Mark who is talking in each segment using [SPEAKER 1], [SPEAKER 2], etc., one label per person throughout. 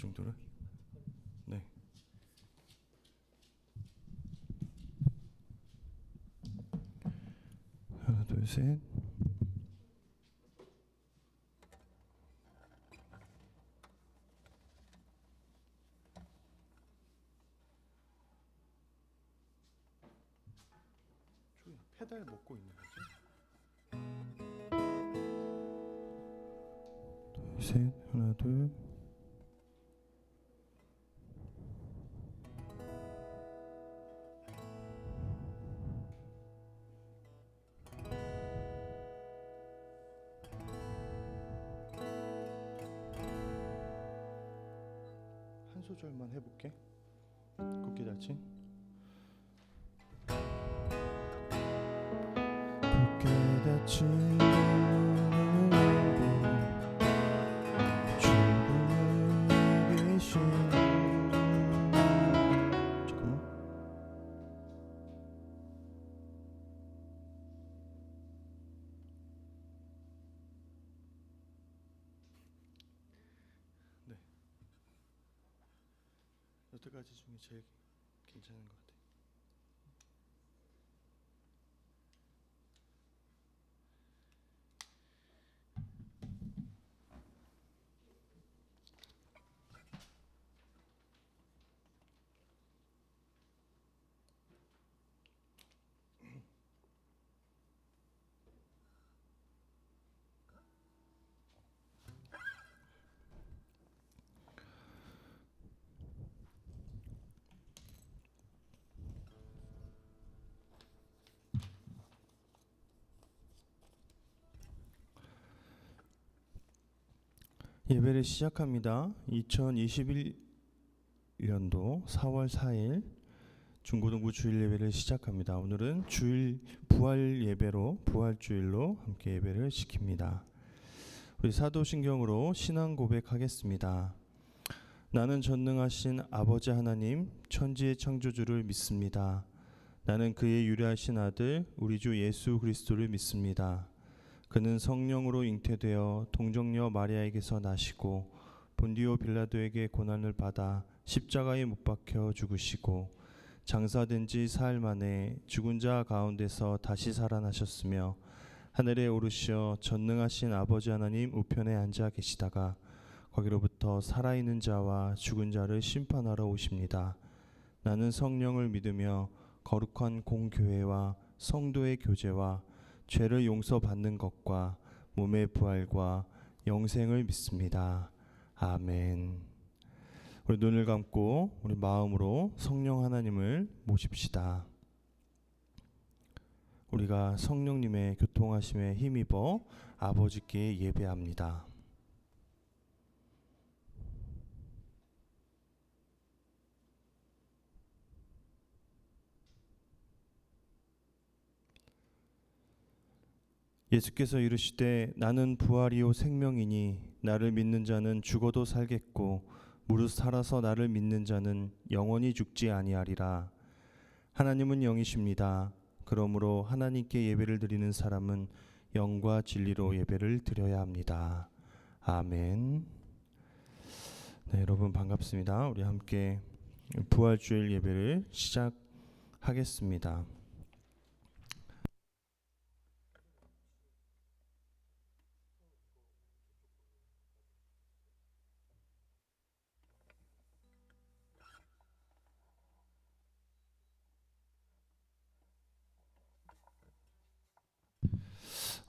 [SPEAKER 1] 정도로. 네. 하나, 둘, 셋. 페달 먹고 있는 거지? 둘, 셋. 하나, 둘. 한 소절만 해볼게. 곱게 닫지. 곱게 닫힌 충분히 계신. 잠깐만. 네. 여태까지 중에 제일 괜찮은 것 같아요. 예배를 시작합니다. 2021년도 4월 4일 중고등부 주일 예배를 시작합니다. 오늘은 주일 부활 예배로 부활주일로 함께 예배를 시킵니다. 우리 사도신경으로 신앙 고백하겠습니다. 나는 전능하신 아버지 하나님 천지의 창조주를 믿습니다. 나는 그의 유일하신 아들 우리 주 예수 그리스도를 믿습니다. 그는 성령으로 잉태되어 동정녀 마리아에게서 나시고 본디오 빌라도에게 고난을 받아 십자가에 못 박혀 죽으시고 장사된 지 사흘 만에 죽은 자 가운데서 다시 살아나셨으며 하늘에 오르시어 전능하신 아버지 하나님 우편에 앉아 계시다가 거기로부터 살아있는 자와 죽은 자를 심판하러 오십니다. 나는 성령을 믿으며 거룩한 공교회와 성도의 교제와 죄를 용서받는 것과 몸의 부활과 영생을 믿습니다. 아멘. 우리 눈을 감고 우리 마음으로 성령 하나님을 모십시다. 우리가 성령님의 교통하심에 힘입어 아버지께 예배합니다. 예수께서 이르시되 나는 부활이요 생명이니 나를 믿는 자는 죽어도 살겠고 무릇 살아서 나를 믿는 자는 영원히 죽지 아니하리라. 하나님은 영이십니다. 그러므로 하나님께 예배를 드리는 사람은 영과 진리로 예배를 드려야 합니다. 아멘. 네, 여러분 반갑습니다. 우리 함께 부활주일 예배를 시작하겠습니다.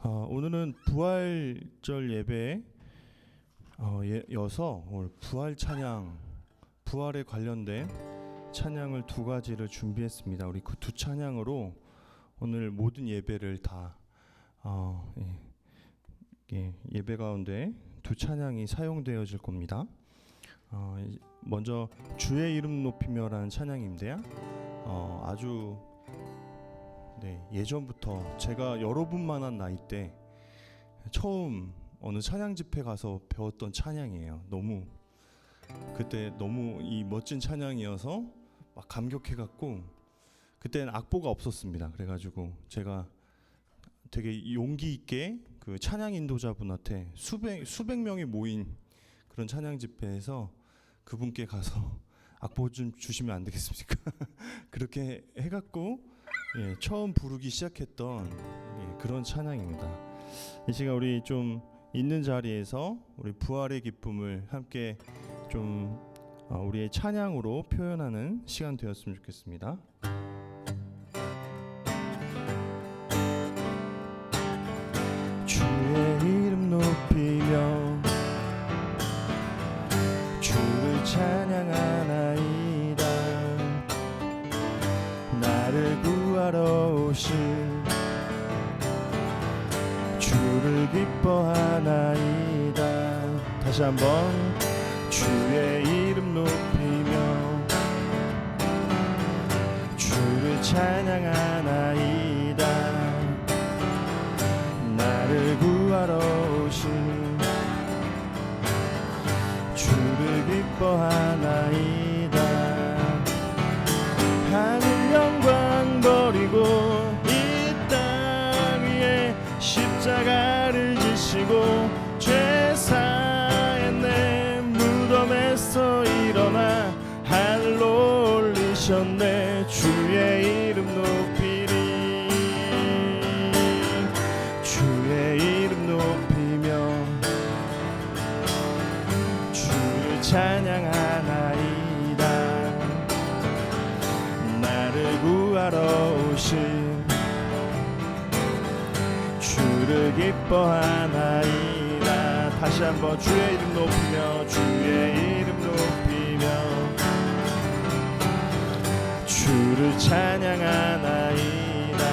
[SPEAKER 1] 오늘은 부활절 예배 여서 오늘 부활 찬양, 부활에 관련된 찬양을 두 가지를 준비했습니다. 우리 그 두 찬양으로 오늘 모든 예배를 다 예배 가운데 두 찬양이 사용되어질 겁니다. 먼저 주의 이름 높이며라는 찬양인데요. 아주 예전부터 제가 여러분만한 나이 때 처음 어느 찬양 집회 가서 배웠던 찬양이에요. 그때 너무 이 멋진 찬양이어서 막 감격해갖고 그때는 악보가 없었습니다. 그래가지고 제가 되게 용기 있게 그 찬양 인도자분한테 수백 명이 모인 그런 찬양 집회에서 그분께 가서 악보 좀 주시면 안 되겠습니까? 그렇게 해갖고 처음 부르기 시작했던 그런 찬양입니다. 이 시간 우리 좀 있는 자리에서 우리 부활의 기쁨을 함께 좀 우리의 찬양으로 표현하는 시간 되었으면 좋겠습니다. 주의 이름 높이며 주를 찬양하나이다. 나를 구하러 오실 주를 기뻐하나이다. 다시 한번 주의 이름 높이며 주를 찬양하나이다. 나를 구하러 오신 주를 기뻐하나이다. 하늘 영광 버리고 이 땅 위에 십자가를 지시고 죄 사했네. 무덤에서 일어나 하늘로 올리셨네. 주의 이름 높이리. 주의 이름 높이며 주를 찬양하나이다. 나를 구하러 오신 주를 기뻐하나이다. 다시 한번 주의 이름 높이며 주의 이름 높이며 주를 찬양하나이다.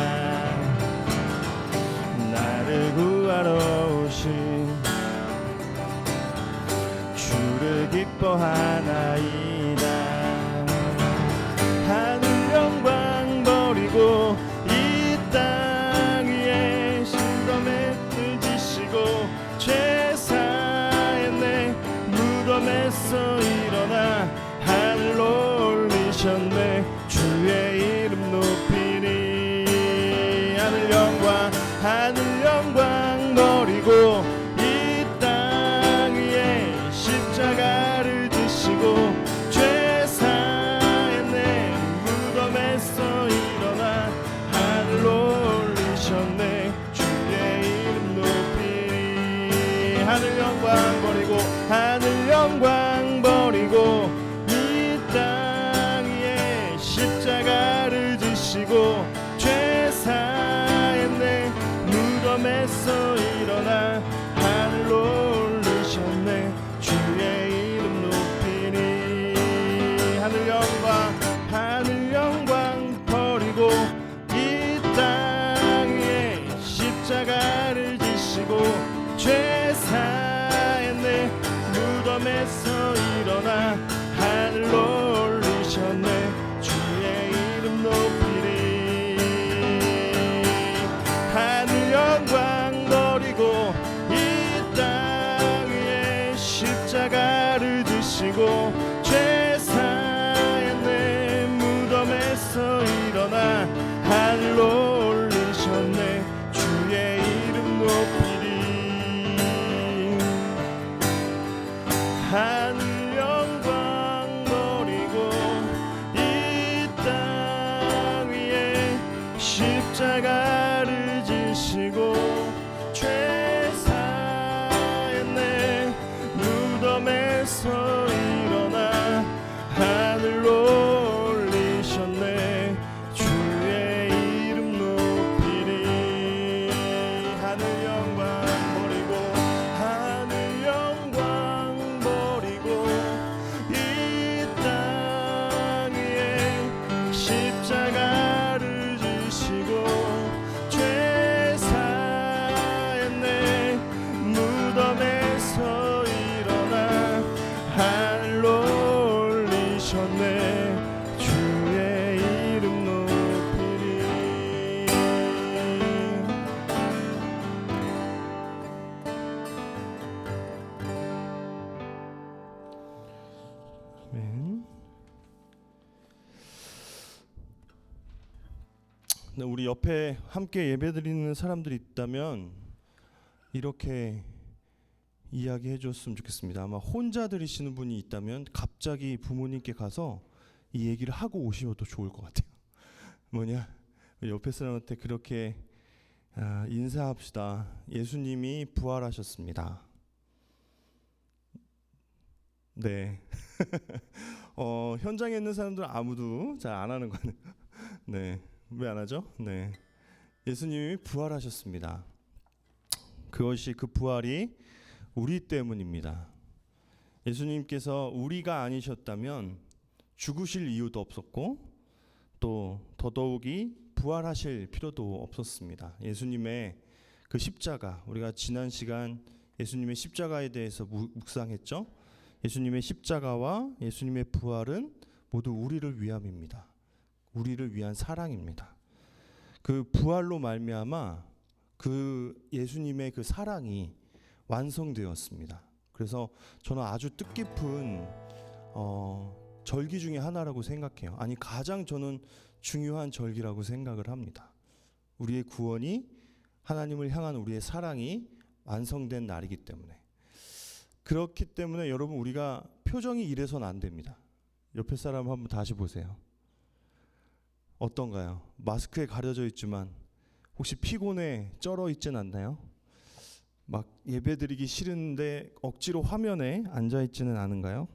[SPEAKER 1] 나를 구하러 오신 주를 기뻐하나이다. 하늘 영광 버리고 이 땅 위에 무덤에 지시고 죄 사했네. 무덤에서 일어나 하늘로 올리셨네. 주의 이름 높이니. 하늘 영광 버리고 이 땅 위에 십자가를 지시고 죄 사했네. 무덤에서 일어나 하늘로 올리셨네. 주의 이름 높이니. 하늘 영광 버리고 이 땅 위에 십자가를 지시고 죄 사했네. 무덤에서 일어나 하늘로 올리셨네. 주의 이름 높이니. 하늘 영광 버리고 이 땅 위에 십자가를 지시고 죄 사했네. 무덤에서 일어나 하늘로 올리셨네. 주의 이름 높이리. 하늘 영광 버리고 이 땅 위에 십자가를 지시고 죄 사했네. 무덤에서 일어나 하늘로 올리셨네. 주의 이름 높이리. 하늘 영광 버리고 이 땅 위에 십자가를 지시고 죄 사했네. 무덤에서 일어나 하늘로 올리셨네. 주의 이름 높이리. 하늘 영광 버리고 이 땅 위에 십자가를 지시고 죄 사했네. 무덤에서 일어나 하늘로 올리셨네. 주의 이름 높이리. 아멘. 우리 옆에 함께 예배드리는 사람들이 있다면 이렇게 이야기해 줬으면 좋겠습니다. 아마 혼자 들으시는 분이 있다면 갑자기 부모님께 가서 이 얘기를 하고 오셔도 좋을 것 같아요. 뭐냐? 옆에 사람한테 그렇게 인사합시다. 예수님이 부활하셨습니다. 네. 현장에 있는 사람들은 아무도 잘 안 하는 거네요. 네. 왜 안 하죠? 네. 예수님이 부활하셨습니다. 그것이 그 부활이 우리 때문입니다. 예수님께서 우리가 아니셨다면 죽으실 이유도 없었고 또 더더욱이 부활하실 필요도 없었습니다. 예수님의 그 십자가, 우리가 지난 시간 예수님의 십자가에 대해서 묵상했죠. 예수님의 십자가와 예수님의 부활은 모두 우리를 위함입니다. 우리를 위한 사랑입니다. 그 부활로 말미암아 그 예수님의 그 사랑이 완성되었습니다. 그래서 저는 아주 뜻깊은 절기 중에 하나라고 생각해요. 아니 가장 저는 중요한 절기라고 생각을 합니다. 우리의 구원이, 하나님을 향한 우리의 사랑이 완성된 날이기 때문에. 그렇기 때문에 여러분, 우리가 표정이 이래서는 안 됩니다. 옆에 사람 한번 다시 보세요. 어떤가요? 마스크에 가려져 있지만 혹시 피곤해 쩔어 있진 않나요? 막 예배드리기 싫은데 억지로 화면에 앉아 있지는 않은가요?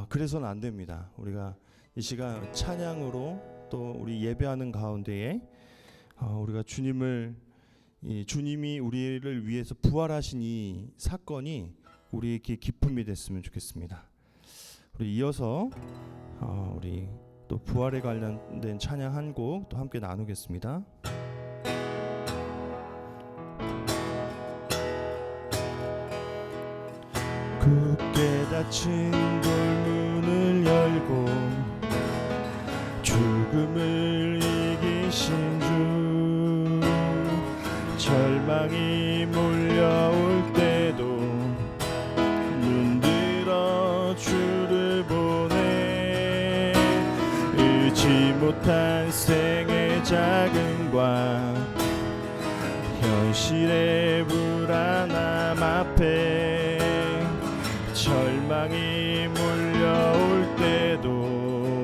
[SPEAKER 1] 그래서는 안 됩니다. 우리가 이 시간 찬양으로 또 우리 예배하는 가운데에 우리가 주님이 우리를 위해서 부활하신 이 사건이 우리에게 기쁨이 됐으면 좋겠습니다. 우리 이어서 우리 또 부활에 관련된 찬양 한 곡 또 함께 나누겠습니다. 굳게 닫힌 돌문을 열고 죽음을 이기신 주, 절망이 몰려올 때도 눈들어 주를 보내. 의지 못한 생의 자금과 현실의 불안함 앞에 절망이 몰려올 때도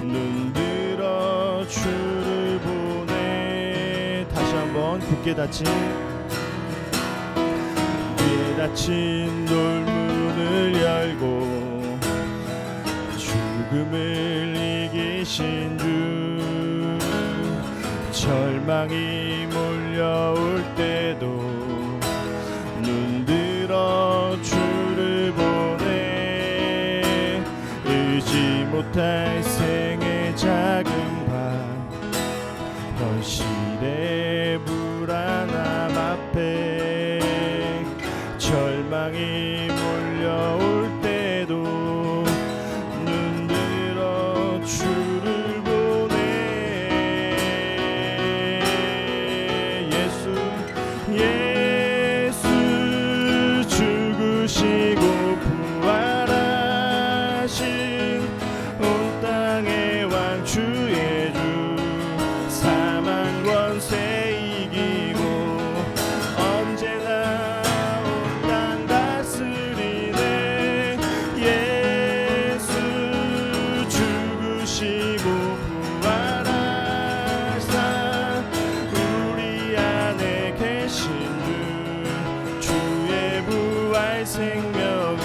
[SPEAKER 1] 눈들어 주를 보내. 다시 한번 굳게 닫힌 돌문을 열고 죽음을 이기신 주, 절망이 몰려올 때도 눈들어 주를 보내. 의지 못할 생의 자금과 현실의 불안함 앞에 절망이 몰려올 때도 눈들어 주를 보내. 예수 죽으시고 부활하신 온 땅의 왕 주의 주, 사망 권세 이기고 언제나 온 땅 다스리네. 예수 죽으시고 부활하사 우리 안에 계신 주, 주의 부활 생명이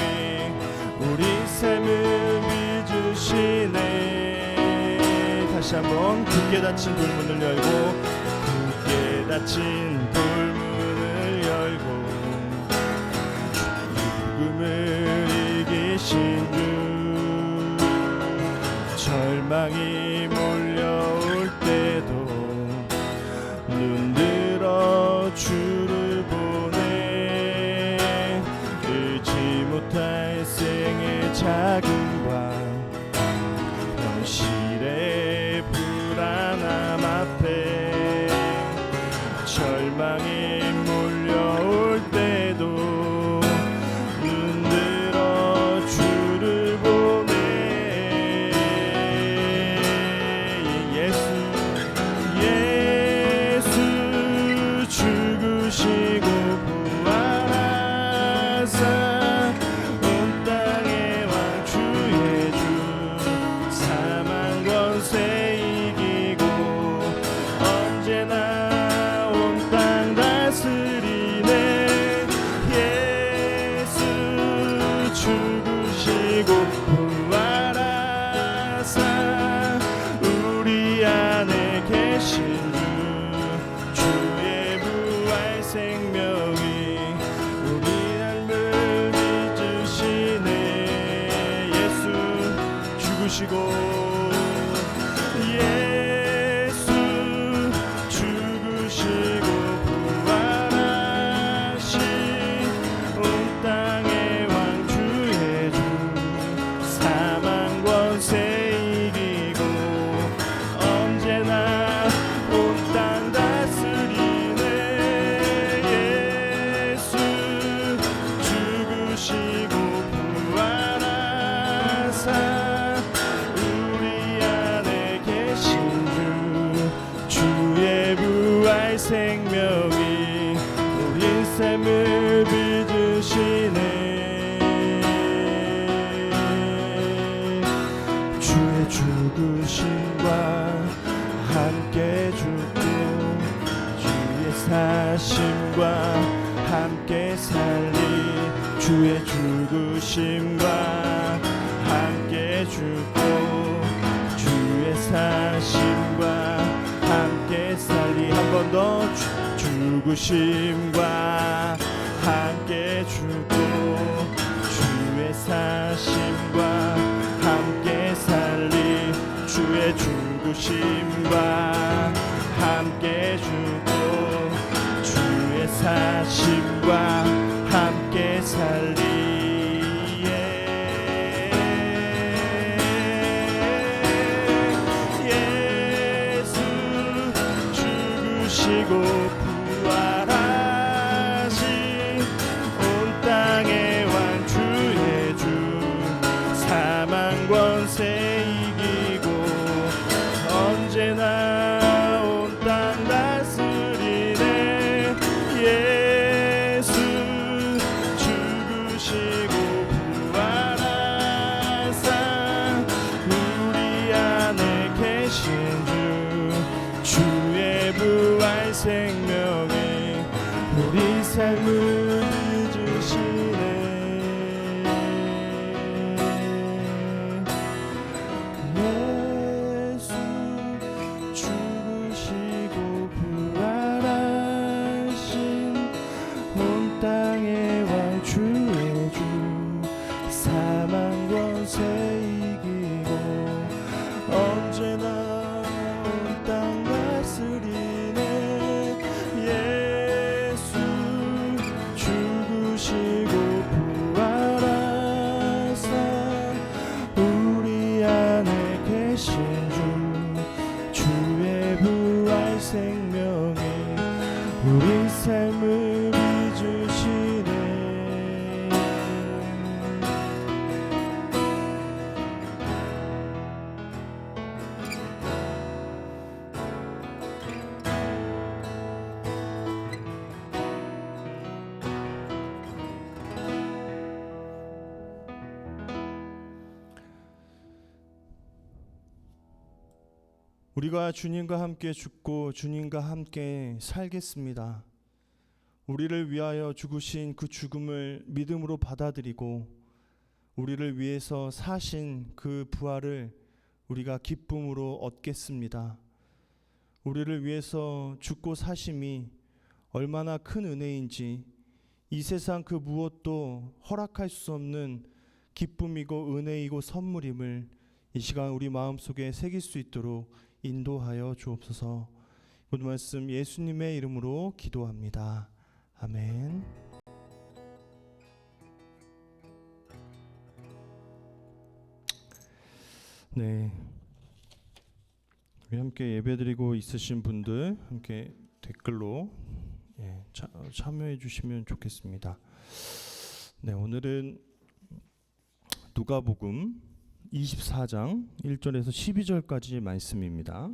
[SPEAKER 1] 우리 삶을 빚으시네. 다시 한번 굳게 닫힌 돌문을 열고 굳게 닫힌 돌문을 열고 죽음을 이기신 주, 절망이 몰려올 때도 눈들어 주를 보내. 의지 못할 생의 자금과 현실의 불안함 앞에 절망이 몰려올 때도 눈들어 주를 보내. 예수 죽으시고 부활하신 생명이 우리 삶을 빚으시네. 예수 죽으시고 예수 죽으시고 부활하신 온 땅의 왕 주의 주 사망 권세 이기고 언제나 온 땅 다스리네. 예수 죽으시고 부활하사 우리 안에 계신 주 주의 부활 생명이 우리 삶을 빚으시네. 주의 죽으심과 함께 죽고 주의 사심과 함께 살리. 주의 죽으심과 함께 죽고 주의 사심과 함께 살리. 한 번 더 죽으심과 함께 죽고 주의 사심과 함께 살리. 주의 죽으심과 함께 죽고 주의 사심과 함께 살리. 예수 죽으시고 부활하신 온 땅의 왕 주의 주 사망 권세 이기고 언제나 온 땅 다스리네. 예수 죽으시고 부활하사 우리 안에 계신 주 주의 부활 생명이 우리 삶을 빚으시네. 예수 죽으시고 부활하신 온 땅의 왕 주의 주 사망 권세 이기고 언제나 온 땅 다스리네. 예수 죽으시고 부활하사 우리 안에 계신 주 주의 부활 생명이 우리 삶을 빚으시네. 우리가 주님과 함께 죽고 주님과 함께 살겠습니다. 우리를 위하여 죽으신 그 죽음을 믿음으로 받아들이고 우리를 위해서 사신 그 부활을 우리가 기쁨으로 얻겠습니다. 우리를 위해서 죽고 사심이 얼마나 큰 은혜인지 이 세상 그 무엇도 허락할 수 없는 기쁨이고 은혜이고 선물임을 이 시간 우리 마음속에 새길 수 있도록 인도하여 주옵소서. 모든 말씀 예수님의 이름으로 기도합니다. 아멘. 네, 우리 함께 예배드리고 있으신 분들 함께 댓글로 참여해 주시면 좋겠습니다. 네, 오늘은 누가복음 24장 1절에서 12절까지의 말씀입니다.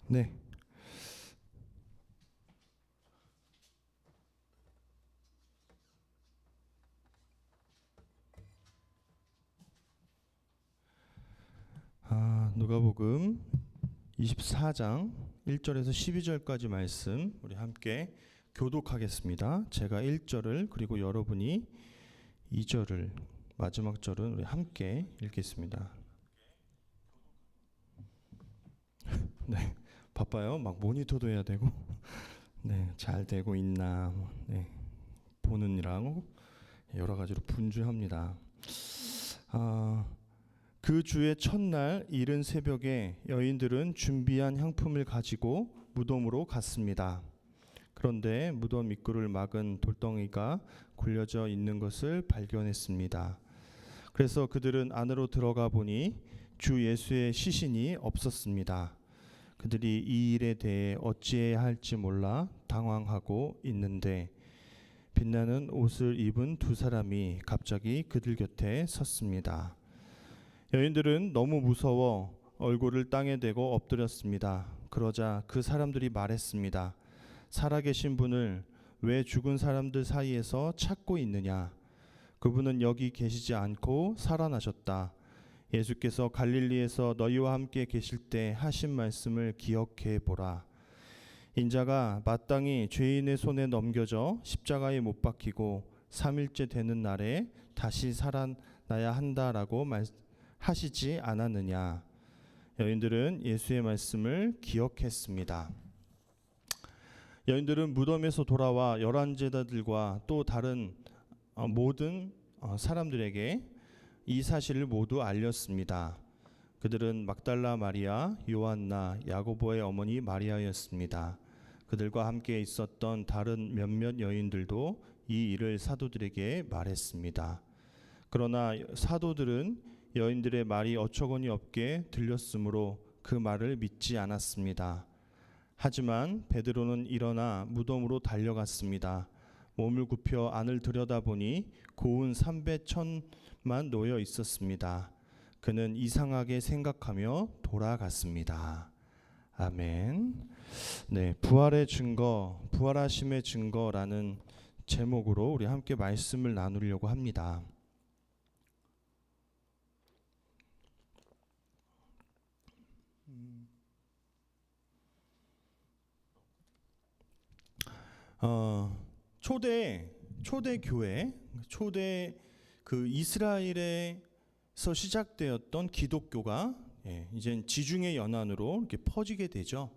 [SPEAKER 1] 네. 누가복음 24장 1절에서 12절까지 말씀 우리 함께 교독하겠습니다. 제가 1절을 그리고 여러분이 2절을 마지막 절은 우리 함께 읽겠습니다. 네, 바빠요. 막 모니터도 해야 되고 네, 잘 되고 있나 네, 보느니라고 여러 가지로 분주합니다. 그 주의 첫날 이른 새벽에 여인들은 준비한 향품을 가지고 무덤으로 갔습니다. 그런데 무덤 입구를 막은 돌덩이가 굴려져 있는 것을 발견했습니다. 그래서 그들은 안으로 들어가 보니 주 예수의 시신이 없었습니다. 그들이 이 일에 대해 어찌해야 할지 몰라 당황하고 있는데 빛나는 옷을 입은 두 사람이 갑자기 그들 곁에 섰습니다. 여인들은 너무 무서워 얼굴을 땅에 대고 엎드렸습니다. 그러자 그 사람들이 말했습니다. 살아계신 분을 왜 죽은 사람들 사이에서 찾고 있느냐? 그분은 여기 계시지 않고 살아나셨다. 예수께서 갈릴리에서 너희와 함께 계실 때 하신 말씀을 기억해 보라. 인자가 마땅히 죄인의 손에 넘겨져 십자가에 못 박히고 3일째 되는 날에 다시 살아나야 한다라고 하시지 않았느냐. 여인들은 예수의 말씀을 기억했습니다. 여인들은 무덤에서 돌아와 열한 제자들과 또 다른 모든 사람들에게 이 사실을 모두 알렸습니다. 그들은 막달라 마리아, 요한나, 야고보의 어머니 마리아였습니다. 그들과 함께 있었던 다른 몇몇 여인들도 이 일을 사도들에게 말했습니다. 그러나 사도들은 여인들의 말이 어처구니 없게 들렸으므로 그 말을 믿지 않았습니다. 하지만 베드로는 일어나 무덤으로 달려갔습니다. 몸을 굽혀 안을 들여다보니 고운 삼배천만 놓여 있었습니다. 그는 이상하게 생각하며 돌아갔습니다. 아멘. 네, 부활의 증거, 부활하심의 증거라는 제목으로 우리 함께 말씀을 나누려고 합니다. 초대 교회, 초대 그 이스라엘에서 시작되었던 기독교가 이젠 지중해 연안으로 이렇게 퍼지게 되죠.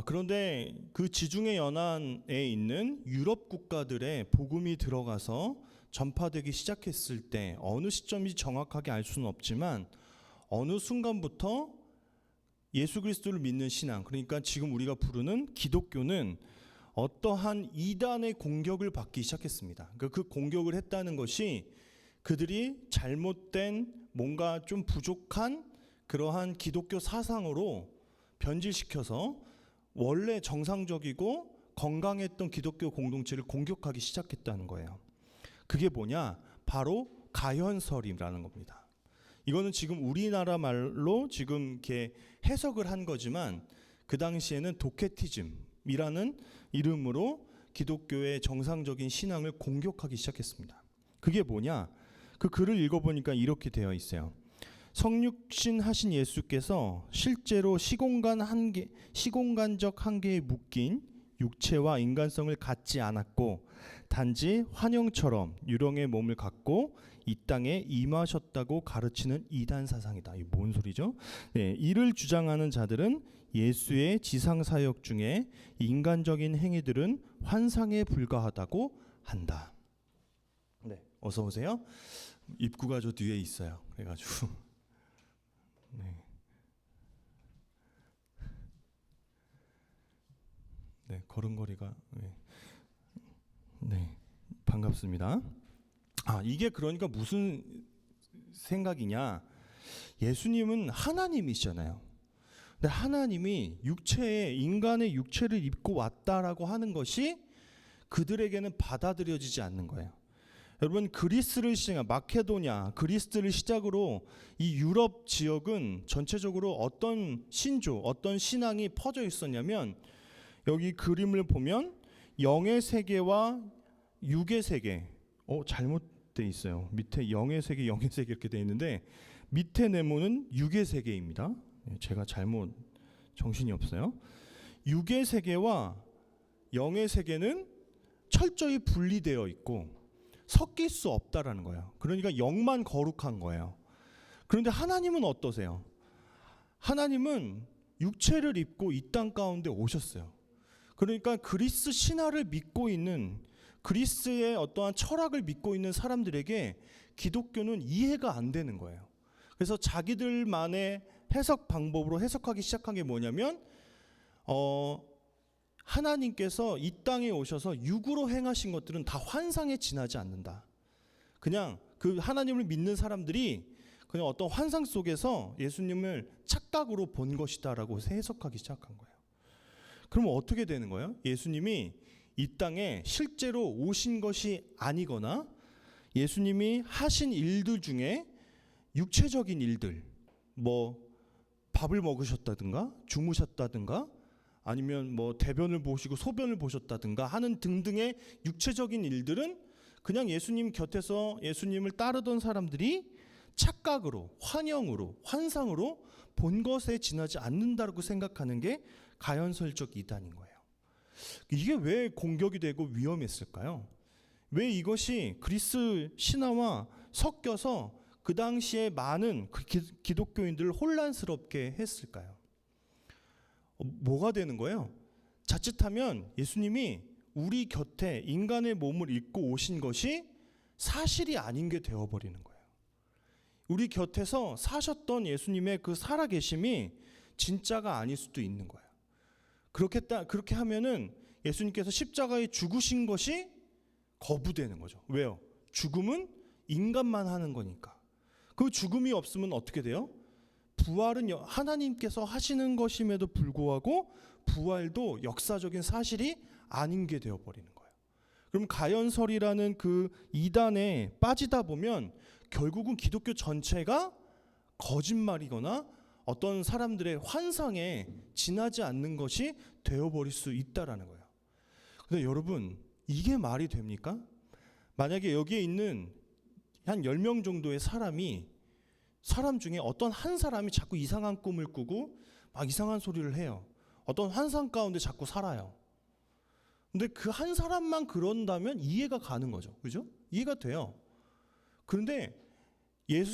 [SPEAKER 1] 그런데 그 지중해 연안에 있는 유럽 국가들의 복음이 들어가서 전파되기 시작했을 때 어느 시점인지 정확하게 알 수는 없지만 어느 순간부터 예수 그리스도를 믿는 신앙, 그러니까 지금 우리가 부르는 기독교는 어떠한 이단의 공격을 받기 시작했습니다. 그 공격을 했다는 것이 그들이 잘못된 뭔가 좀 부족한 그러한 기독교 사상으로 변질시켜서 원래 정상적이고 건강했던 기독교 공동체를 공격하기 시작했다는 거예요. 그게 뭐냐? 바로 가현설이라는 겁니다. 이거는 지금 우리나라 말로 지금 이렇게 해석을 한 거지만 그 당시에는 도케티즘이라는 이름으로 기독교의 정상적인 신앙을 공격하기 시작했습니다. 그게 뭐냐? 그 글을 읽어보니까 이렇게 되어 있어요. 성육신 하신 예수께서 실제로 시공간적 한계에 묶인 육체와 인간성을 갖지 않았고 단지 환영처럼 유령의 몸을 갖고 이 땅에 임하셨다고 가르치는 이단 사상이다. 이게 뭔 소리죠? 네, 이를 주장하는 자들은 예수의 지상사역 중에 인간적인 행위들은 환상에 불과하다고 한다. 네, 어서 오세요. 입구가 저 뒤에 있어요. 그래가지고 네, 걸음걸이가 네, 반갑습니다. 이게 그러니까 무슨 생각이냐? 예수님은 하나님이시잖아요. 근데 하나님이 인간의 육체를 입고 왔다라고 하는 것이 그들에게는 받아들여지지 않는 거예요. 여러분, 마케도냐, 그리스를 시작으로 이 유럽 지역은 전체적으로 어떤 신조, 어떤 신앙이 퍼져 있었냐면 여기 그림을 보면 영의 세계와 육의 세계, 잘못돼 있어요. 밑에 영의 세계, 영의 세계 이렇게 돼 있는데 밑에 네모는 육의 세계입니다. 제가 잘못 정신이 없어요. 육의 세계와 영의 세계는 철저히 분리되어 있고 섞일 수 없다라는 거예요. 그러니까 영만 거룩한 거예요. 그런데 하나님은 어떠세요? 하나님은 육체를 입고 이 땅 가운데 오셨어요. 그러니까 그리스 신화를 믿고 있는, 그리스의 어떠한 철학을 믿고 있는 사람들에게 기독교는 이해가 안 되는 거예요. 그래서 자기들만의 해석 방법으로 해석하기 시작한 게 뭐냐면 하나님께서 이 땅에 오셔서 육으로 행하신 것들은 다 환상에 지나지 않는다. 그냥 그 하나님을 믿는 사람들이 그냥 어떤 환상 속에서 예수님을 착각으로 본 것이다라고 해석하기 시작한 거예요. 그러면 어떻게 되는 거예요? 예수님이 이 땅에 실제로 오신 것이 아니거나 예수님이 하신 일들 중에 육체적인 일들, 뭐 밥을 먹으셨다든가 주무셨다든가 아니면 뭐 대변을 보시고 소변을 보셨다든가 하는 등등의 육체적인 일들은 그냥 예수님 곁에서 예수님을 따르던 사람들이 착각으로, 환영으로, 환상으로 본 것에 지나지 않는다고 생각하는 게 가연설적 이단인 거예요. 이게 왜 공격이 되고 위험했을까요? 왜 이것이 그리스 신화와 섞여서 그 당시에 많은 기독교인들을 혼란스럽게 했을까요? 뭐가 되는 거예요? 자칫하면 예수님이 우리 곁에 인간의 몸을 입고 오신 것이 사실이 아닌 게 되어버리는 거예요. 우리 곁에서 사셨던 예수님의 그 살아계심이 진짜가 아닐 수도 있는 거예요. 그렇게 하면은 예수님께서 십자가에 죽으신 것이 거부되는 거죠. 왜요? 죽음은 인간만 하는 거니까. 그 죽음이 없으면 어떻게 돼요? 부활은 하나님께서 하시는 것임에도 불구하고 부활도 역사적인 사실이 아닌 게 되어버리는 거예요. 그럼 가연설이라는 그 이단에 빠지다 보면 결국은 기독교 전체가 거짓말이거나 어떤 사람들의 환상에 지나지 않는 것이 되어버릴 수 있다라는 거예요. 근데 여러분, 이게 말이 됩니까? 만약에 여기에 있는 한 10명 정도의 사람 중에 어떤 한 사람이 자꾸 이상한 꿈을 꾸고 막 이상한 소리를 해요. 어떤 환상 가운데 자꾸 살아요. 근데 그 한 사람만 그런다면 이해가 가는 거죠. 그죠? 이해가 돼요. 그런데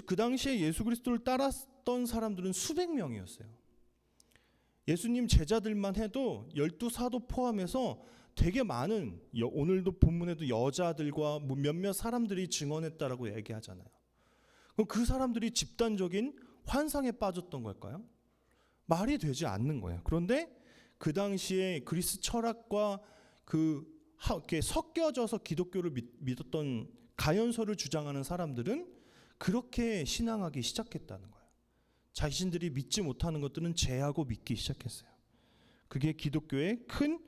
[SPEAKER 1] 그 당시에 예수 그리스도를 따랐던 사람들은 수백 명이었어요. 예수님 제자들만 해도 12사도 포함해서 되게 많은, 오늘도 본문에도 여자들과 몇몇 사람들이 증언했다라고 얘기하잖아요. 그럼 그 사람들이 집단적인 환상에 빠졌던 걸까요? 말이 되지 않는 거예요. 그런데 그 당시에 그리스 철학과 이렇게 섞여져서 기독교를 믿었던 가연설을 주장하는 사람들은 그렇게 신앙하기 시작했다는 거예요. 자신들이 믿지 못하는 것들은 제하고 믿기 시작했어요. 그게 기독교의 큰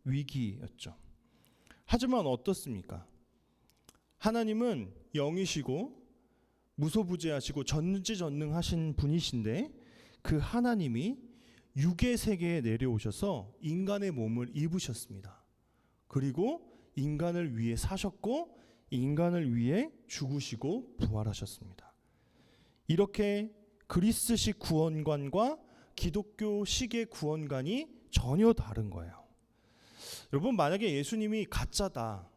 [SPEAKER 1] 위기였죠. 하지만 어떻습니까? 하나님은 영이시고 무소부재하시고 전지전능하신 분이신데 그 하나님이 육의 세계에 내려오셔서 인간의 몸을 입으셨습니다. 그리고 인간을 위해 사셨고 인간을 위해 죽으시고 부활하셨습니다. 이렇게 그리스식 구원관과 기독교식의 구원관이 전혀 다른 거예요. 여러분, 만약에 예수님이 가짜다.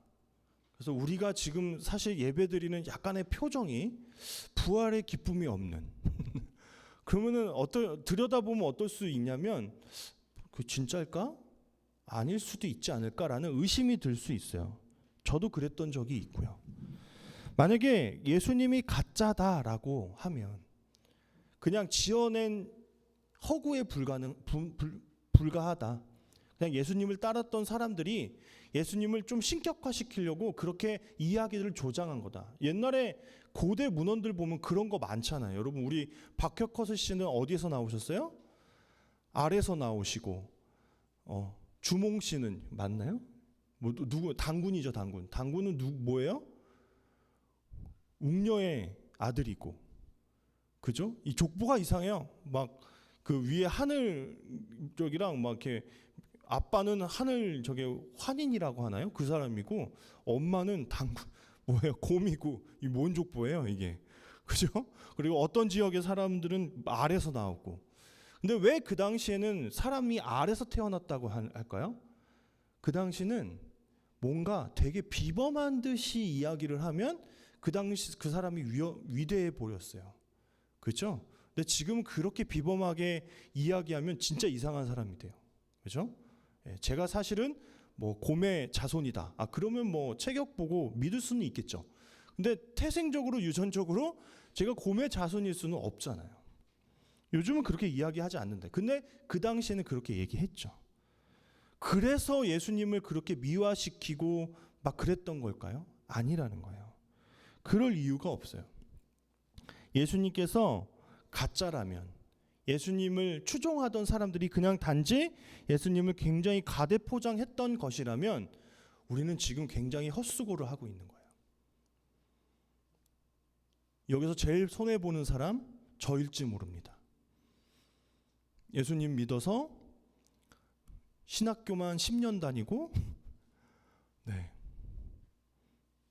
[SPEAKER 1] 그래서 우리가 지금 사실 예배드리는 약간의 표정이 부활의 기쁨이 없는 그러면은 들여다보면 어떨 수 있냐면 그 진짜일까? 아닐 수도 있지 않을까라는 의심이 들 수 있어요. 저도 그랬던 적이 있고요. 만약에 예수님이 가짜다라고 하면 그냥 지어낸 허구에 불과하다. 그냥 예수님을 따랐던 사람들이 예수님을 좀 신격화시키려고 그렇게 이야기를 조장한 거다. 옛날에 고대 문헌들 보면 그런 거 많잖아요. 여러분, 우리 박혁허스 씨는 어디에서 나오셨어요? 알에서 나오시고, 주몽 씨는 맞나요? 누구? 당군이죠, 당군. 당군은 뭐예요? 웅녀의 아들이고, 그죠? 이 족보가 이상해요. 막 그 위에 하늘 쪽이랑 막 이렇게 아빠는 하늘 저게 환인이라고 하나요? 그 사람이고 엄마는 당군 뭐예요? 곰이고 이 뭔 족보예요 이게, 그죠? 그리고 어떤 지역의 사람들은 알에서 나오고 근데 왜 그 당시에는 사람이 알에서 태어났다고 할까요? 그 당시는 뭔가 되게 비범한 듯이 이야기를 하면 그 당시 그 사람이 위대해 보였어요. 그렇죠? 근데 지금 그렇게 비범하게 이야기하면 진짜 이상한 사람이 돼요. 그렇죠? 제가 사실은 뭐 곰의 자손이다. 그러면 뭐 체격 보고 믿을 수는 있겠죠. 근데 태생적으로 유전적으로 제가 곰의 자손일 수는 없잖아요. 요즘은 그렇게 이야기하지 않는데, 근데 그 당시에는 그렇게 얘기했죠. 그래서 예수님을 그렇게 미화시키고 막 그랬던 걸까요? 아니라는 거예요. 그럴 이유가 없어요. 예수님께서 가짜라면, 예수님을 추종하던 사람들이 그냥 단지 예수님을 굉장히 가대포장했던 것이라면 우리는 지금 굉장히 헛수고를 하고 있는 거예요. 여기서 제일 손해보는 사람 저일지 모릅니다. 예수님 믿어서 신학교만 10년 다니고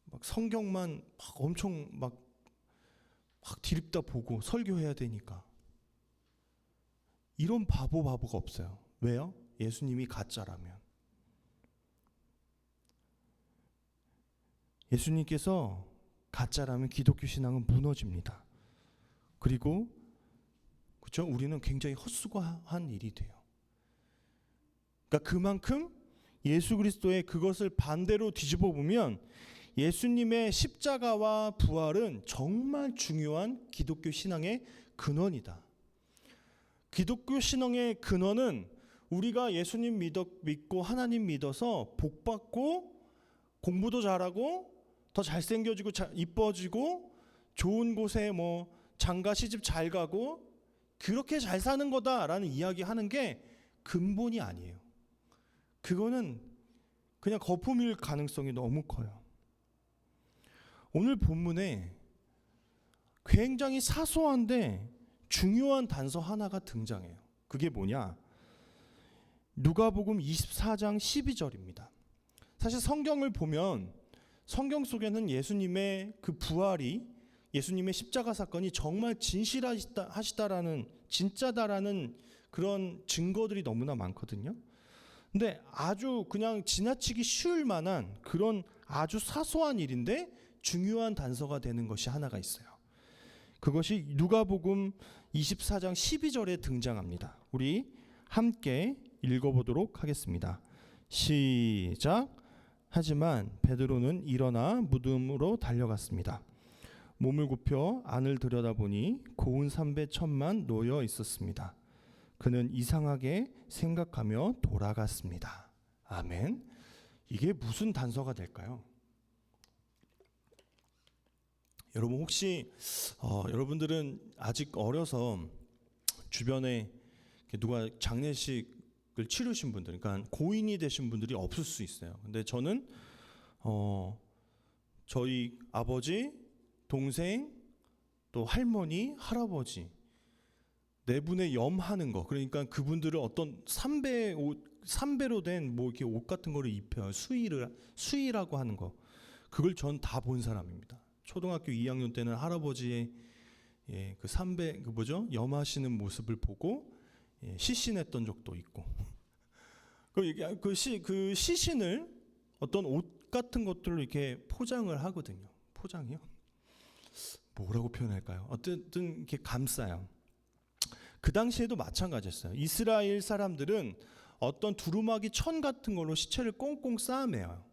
[SPEAKER 1] 막 성경만 막 엄청 막 디립다 보고 설교해야 되니까 이런 바보가 없어요. 왜요? 예수님이 가짜라면. 예수님께서 가짜라면 기독교 신앙은 무너집니다. 그리고 그렇죠? 우리는 굉장히 헛수고한 일이 돼요. 그러니까 그만큼 예수 그리스도의 그것을 반대로 뒤집어 보면 예수님의 십자가와 부활은 정말 중요한 기독교 신앙의 근원이다. 기독교 신앙의 근원은 우리가 예수님 믿고 하나님 믿어서 복받고 공부도 잘하고 더 잘생겨지고 이뻐지고 좋은 곳에 뭐 장가 시집 잘 가고 그렇게 잘 사는 거다라는 이야기하는 게 근본이 아니에요. 그거는 그냥 거품일 가능성이 너무 커요. 오늘 본문에 굉장히 사소한데 중요한 단서 하나가 등장해요. 그게 뭐냐? 누가복음 24장 12절입니다. 사실 성경을 보면 성경 속에는 예수님의 그 부활이, 예수님의 십자가 사건이 정말 진실하시다라는, 진짜다라는 그런 증거들이 너무나 많거든요. 근데 아주 그냥 지나치기 쉬울 만한 그런 아주 사소한 일인데 중요한 단서가 되는 것이 하나가 있어요. 그것이 누가복음 24장 12절에 등장합니다. 우리 함께 읽어보도록 하겠습니다. 시작. 하지만 베드로는 일어나 무덤으로 달려갔습니다. 몸을 굽혀 안을 들여다보니 고운 삼배천만 놓여 있었습니다. 그는 이상하게 생각하며 돌아갔습니다. 아멘. 이게 무슨 단서가 될까요? 여러분 혹시 여러분들은 아직 어려서 주변에 누가 장례식을 치르신 분들, 그러니까 고인이 되신 분들이 없을 수 있어요. 근데 저는 저희 아버지, 동생, 또 할머니, 할아버지 네 분의 염하는 거, 그러니까 그분들을 어떤 삼배로 된 뭐 이렇게 옷 같은 거를 입혀요. 수의라고 하는 거. 그걸 전 다 본 사람입니다. 초등학교 2학년 때는 할아버지의 그 삼배 그 뭐죠? 염하시는 모습을 보고 시신했던 적도 있고. 그 시신을 어떤 옷 같은 것들로 이렇게 포장을 하거든요. 포장이요? 뭐라고 표현할까요? 어쨌든 이렇게 감싸요. 그 당시에도 마찬가지였어요. 이스라엘 사람들은 어떤 두루마기 천 같은 걸로 시체를 꽁꽁 싸매요.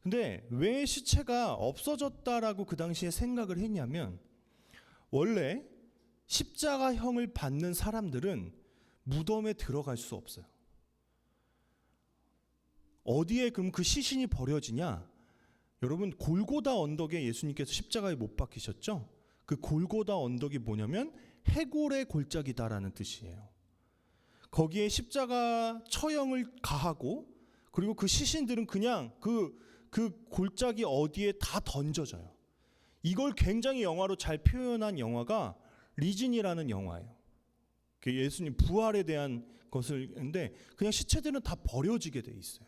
[SPEAKER 1] 근데 왜 시체가 없어졌다라고 그 당시에 생각을 했냐면, 원래 십자가형을 받는 사람들은 무덤에 들어갈 수 없어요. 어디에 그럼 그 시신이 버려지냐? 여러분, 골고다 언덕에 예수님께서 십자가에 못 박히셨죠? 그 골고다 언덕이 뭐냐면 해골의 골짜기다라는 뜻이에요. 거기에 십자가 처형을 가하고, 그리고 그 시신들은 그냥 그 골짜기 어디에 다 던져져요. 이걸 굉장히 영화로 잘 표현한 영화가 리진이라는 영화예요. 예수님 부활에 대한 것을 했는데 그냥 시체들은 다 버려지게 돼 있어요.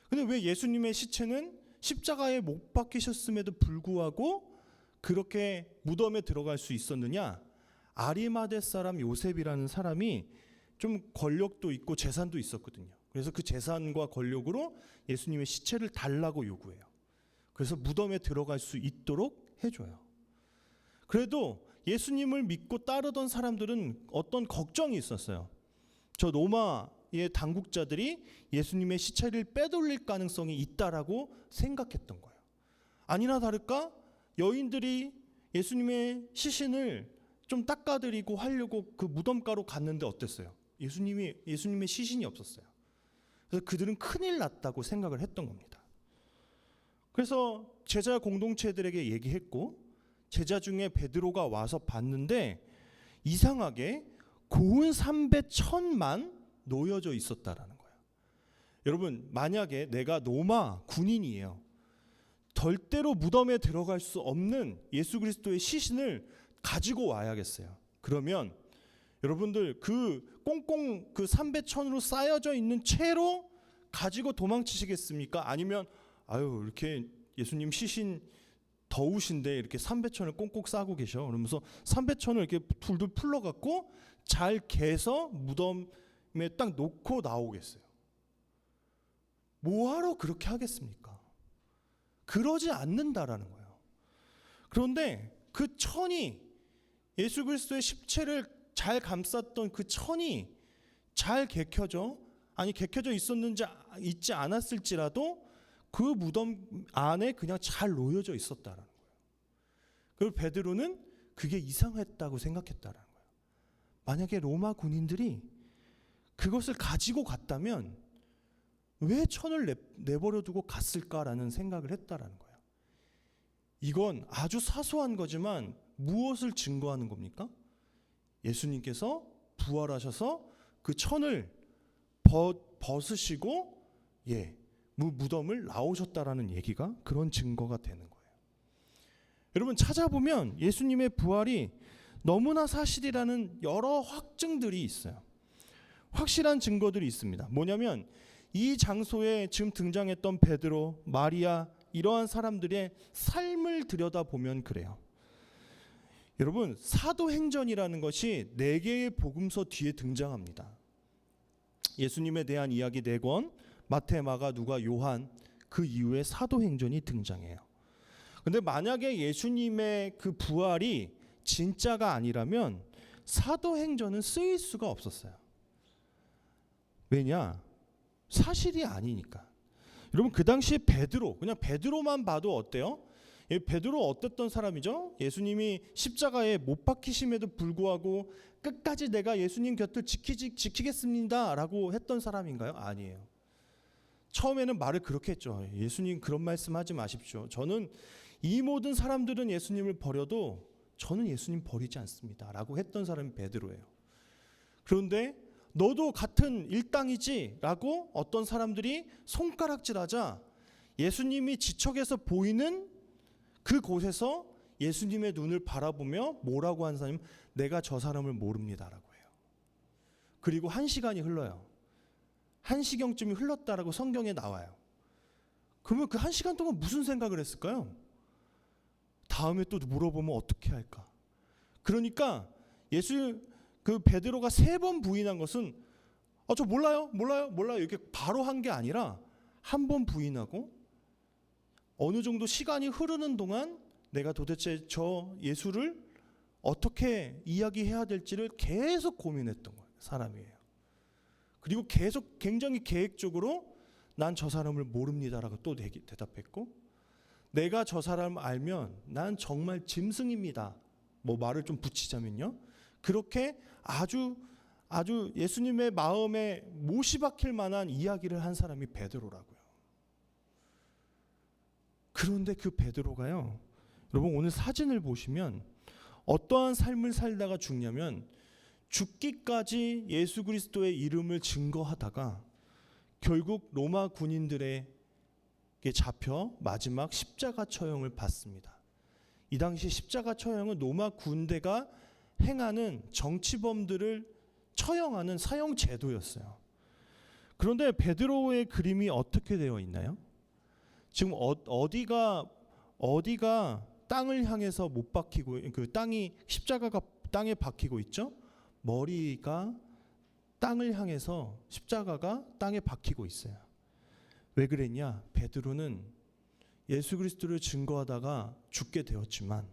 [SPEAKER 1] 근데 왜 예수님의 시체는 십자가에 못 박히셨음에도 불구하고 그렇게 무덤에 들어갈 수 있었느냐? 아리마대 사람 요셉이라는 사람이 좀 권력도 있고 재산도 있었거든요. 그래서 그 재산과 권력으로 예수님의 시체를 달라고 요구해요. 그래서 무덤에 들어갈 수 있도록 해줘요. 그래도 예수님을 믿고 따르던 사람들은 어떤 걱정이 있었어요. 저 로마의 당국자들이 예수님의 시체를 빼돌릴 가능성이 있다라고 생각했던 거예요. 아니나 다를까 여인들이 예수님의 시신을 좀 닦아드리고 하려고 그 무덤가로 갔는데 어땠어요? 예수님의 시신이 없었어요. 그래서 그들은 큰일 났다고 생각을 했던 겁니다. 그래서 제자 공동체들에게 얘기했고, 제자 중에 베드로가 와서 봤는데 이상하게 고운 삼배천만 놓여져 있었다라는 거예요. 여러분, 만약에 내가 로마 군인이에요. 절대로 무덤에 들어갈 수 없는 예수 그리스도의 시신을 가지고 와야겠어요. 그러면 여러분들 그 꽁꽁 그 삼배천으로 쌓여져 있는 채로 가지고 도망치시겠습니까? 아니면 아유 이렇게 예수님 시신 더우신데 이렇게 삼배천을 꽁꽁 싸고 계셔. 그러면서 삼배천을 이렇게 풀들 풀러갖고 잘 개서 무덤에 딱 놓고 나오겠어요. 뭐하러 그렇게 하겠습니까? 그러지 않는다라는 거예요. 그런데 그 천이 예수 그리스도의 십체를 잘 감쌌던 그 천이 잘 개켜져 있었는지 있지 않았을지라도 그 무덤 안에 그냥 잘 놓여져 있었다라는 거예요. 그리고 베드로는 그게 이상했다고 생각했다라는 거예요. 만약에 로마 군인들이 그것을 가지고 갔다면 왜 천을 내버려 두고 갔을까라는 생각을 했다라는 거예요. 이건 아주 사소한 거지만 무엇을 증거하는 겁니까? 예수님께서 부활하셔서 그 천을 벗으시고 무덤을 나오셨다라는 얘기가 그런 증거가 되는 거예요. 여러분, 찾아보면 예수님의 부활이 너무나 사실이라는 여러 확증들이 있어요. 확실한 증거들이 있습니다. 뭐냐면 이 장소에 지금 등장했던 베드로, 마리아 이러한 사람들의 삶을 들여다보면 그래요. 여러분, 사도행전이라는 것이 4개의 복음서 뒤에 등장합니다. 예수님에 대한 이야기 4권, 마태, 마가, 누가, 요한, 그 이후에 사도행전이 등장해요. 근데 만약에 예수님의 그 부활이 진짜가 아니라면 사도행전은 쓰일 수가 없었어요. 왜냐? 사실이 아니니까. 여러분, 그 당시에 그냥 베드로만 봐도 어때요? 베드로 어땠던 사람이죠? 예수님이 십자가에 못 박히심에도 불구하고 끝까지 내가 예수님 곁을 지키겠습니다 라고 했던 사람인가요? 아니에요. 처음에는 말을 그렇게 했죠. 예수님 그런 말씀하지 마십시오. 저는 이 모든 사람들은 예수님을 버려도 저는 예수님 버리지 않습니다 라고 했던 사람이 베드로예요. 그런데 너도 같은 일당이지 라고 어떤 사람들이 손가락질하자 예수님이 지척에서 보이는 그곳에서 예수님의 눈을 바라보며 뭐라고 한 사람은 내가 저 사람을 모릅니다 라고 해요. 그리고 1시간이 흘러요. 1시경쯤이 흘렀다라고 성경에 나와요. 그러면 그 1시간 동안 무슨 생각을 했을까요? 다음에 또 물어보면 어떻게 할까? 그러니까 그 베드로가 3번 부인한 것은 저 몰라요 이렇게 바로 한 게 아니라 한 번 부인하고 어느 정도 시간이 흐르는 동안 내가 도대체 저 예수를 어떻게 이야기해야 될지를 계속 고민했던 거예요. 사람이에요. 그리고 계속 굉장히 계획적으로 난 저 사람을 모릅니다라고 또 대답했고, 내가 저 사람을 알면 난 정말 짐승입니다. 뭐 말을 좀 붙이자면요. 그렇게 아주 예수님의 마음에 못이 박힐 만한 이야기를 한 사람이 베드로라고요. 그런데 그 베드로가요, 여러분 오늘 사진을 보시면 어떠한 삶을 살다가 죽냐면 죽기까지 예수 그리스도의 이름을 증거하다가 결국 로마 군인들에게 잡혀 마지막 십자가 처형을 받습니다. 이 당시 십자가 처형은 로마 군대가 행하는 정치범들을 처형하는 사형 제도였어요. 그런데 베드로의 그림이 어떻게 되어 있나요? 지금 어디가 땅을 향해서 못 박히고 그 땅이 십자가가 땅에 박히고 있죠. 머리가 땅을 향해서 십자가가 땅에 박히고 있어요. 왜 그랬냐? 베드로는 예수 그리스도를 증거하다가 죽게 되었지만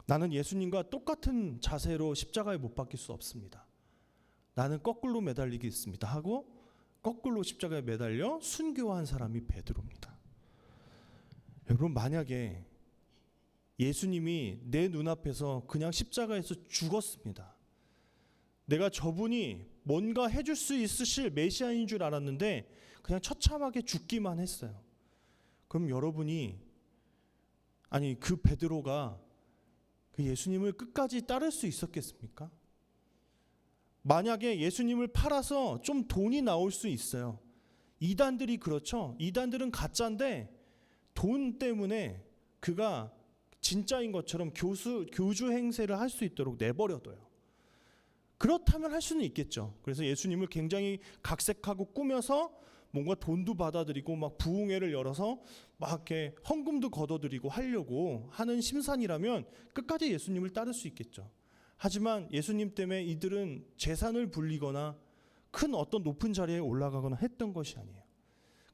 [SPEAKER 1] 나는 예수님과 똑같은 자세로 십자가에 못 박힐 수 없습니다. 나는 거꾸로 매달리겠습니다 하고 거꾸로 십자가에 매달려 순교한 사람이 베드로입니다. 여러분, 만약에 예수님이 내 눈앞에서 그냥 십자가에서 죽었습니다. 내가 저분이 뭔가 해줄 수 있으실 메시아인 줄 알았는데 그냥 처참하게 죽기만 했어요. 그럼 여러분이, 아니 그 베드로가 그 예수님을 끝까지 따를 수 있었겠습니까? 만약에 예수님을 팔아서 좀 돈이 나올 수 있어요. 이단들이 그렇죠. 이단들은 가짜인데 돈 때문에 그가 진짜인 것처럼 교주 행세를 할 수 있도록 내버려둬요. 그렇다면 할 수는 있겠죠. 그래서 예수님을 굉장히 각색하고 꾸며서 뭔가 돈도 받아들이고 막 부흥회를 열어서 막 이렇게 헌금도 걷어들이고 하려고 하는 심산이라면 끝까지 예수님을 따를 수 있겠죠. 하지만 예수님 때문에 이들은 재산을 불리거나 큰 어떤 높은 자리에 올라가거나 했던 것이 아니에요.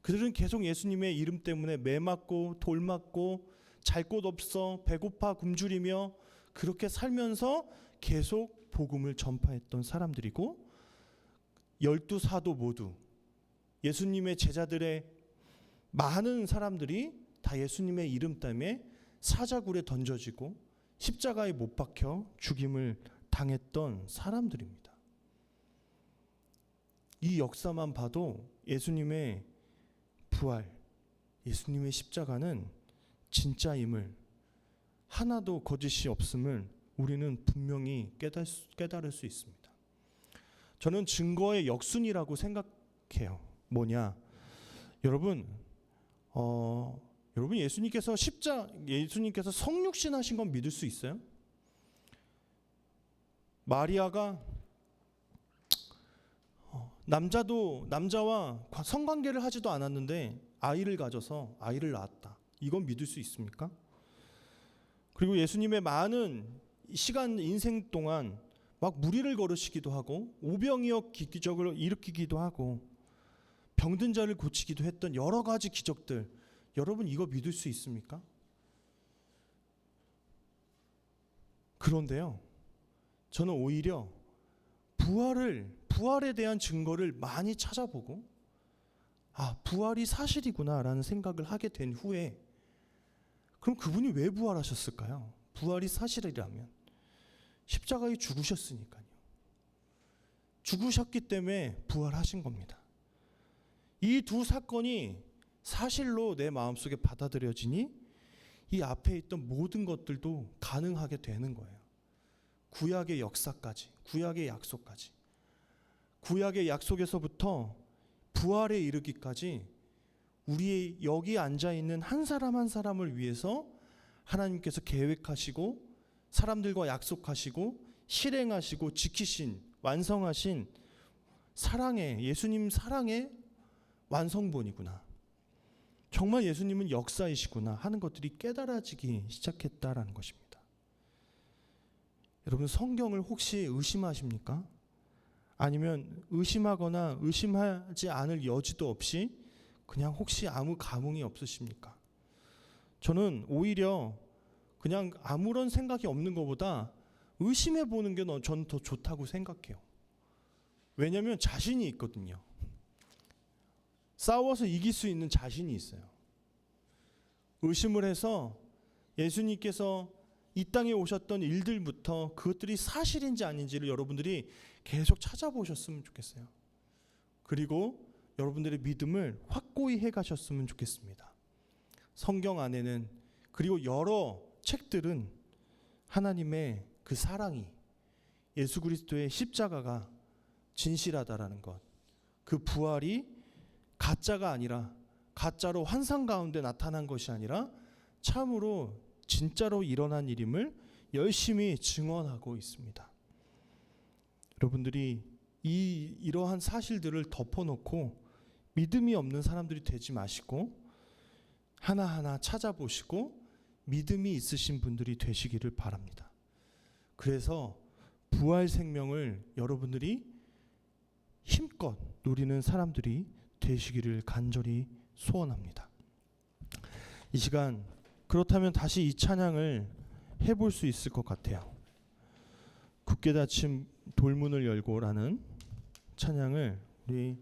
[SPEAKER 1] 그들은 계속 예수님의 이름 때문에 매 맞고 돌 맞고 잘 곳 없어 배고파 굶주리며 그렇게 살면서 계속 복음을 전파했던 사람들이고, 12사도 모두 예수님의 제자들의 많은 사람들이 다 예수님의 이름 때문에 사자굴에 던져지고 십자가에 못 박혀 죽임을 당했던 사람들입니다. 이 역사만 봐도 예수님의 부활, 예수님의 십자가는 진짜임을, 하나도 거짓이 없음을 우리는 분명히 깨달을 수 있습니다. 저는 증거의 역순이라고 생각해요. 뭐냐? 여러분 예수님께서 성육신 하신 건 믿을 수 있어요? 마리아가 남자와 성관계를 하지도 않았는데 아이를 가져서 아이를 낳았다. 이건 믿을 수 있습니까? 그리고 예수님의 많은 시간, 인생 동안 막 무리를 걸으시기도 하고 오병이어 기적을 일으키기도 하고 병든 자를 고치기도 했던 여러 가지 기적들, 여러분 이거 믿을 수 있습니까? 그런데요, 저는 오히려 부활에 대한 증거를 많이 찾아보고 부활이 사실이구나 라는 생각을 하게 된 후에, 그럼 그분이 왜 부활하셨을까요? 부활이 사실이라면 십자가에 죽으셨으니까요. 죽으셨기 때문에 부활하신 겁니다. 이 두 사건이 사실로 내 마음속에 받아들여지니 이 앞에 있던 모든 것들도 가능하게 되는 거예요. 구약의 역사까지, 구약의 약속까지, 구약의 약속에서부터 부활에 이르기까지 우리의 여기 앉아있는 한 사람 한 사람을 위해서 하나님께서 계획하시고 사람들과 약속하시고 실행하시고 지키신, 완성하신 사랑의, 예수님 사랑의 완성본이구나, 정말 예수님은 역사이시구나 하는 것들이 깨달아지기 시작했다라는 것입니다. 여러분, 성경을 혹시 의심하십니까? 아니면 의심하거나 의심하지 않을 여지도 없이 그냥 혹시 아무 감흥이 없으십니까? 저는 오히려 그냥 아무런 생각이 없는 것보다 의심해 보는 게 저는 더 좋다고 생각해요. 왜냐하면 자신이 있거든요. 싸워서 이길 수 있는 자신이 있어요. 의심을 해서 예수님께서 이 땅에 오셨던 일들부터 그것들이 사실인지 아닌지를 여러분들이 계속 찾아보셨으면 좋겠어요. 그리고 여러분들의 믿음을 확고히 해가셨으면 좋겠습니다. 성경 안에는, 그리고 여러 책들은 하나님의 그 사랑이, 예수 그리스도의 십자가가 진실하다라는 것, 그 부활이 가짜가 아니라, 가짜로 환상 가운데 나타난 것이 아니라 참으로 진짜로 일어난 일임을 열심히 증언하고 있습니다. 여러분들이 이러한 사실들을 덮어놓고 믿음이 없는 사람들이 되지 마시고 하나하나 찾아보시고 믿음이 있으신 분들이 되시기를 바랍니다. 그래서 부활 생명을 여러분들이 힘껏 누리는 사람들이 되시기를 간절히 소원합니다. 이 시간 그렇다면 다시 이 찬양을 해볼 수 있을 것 같아요. 굳게 닫힌 돌문을 열고라는 찬양을 우리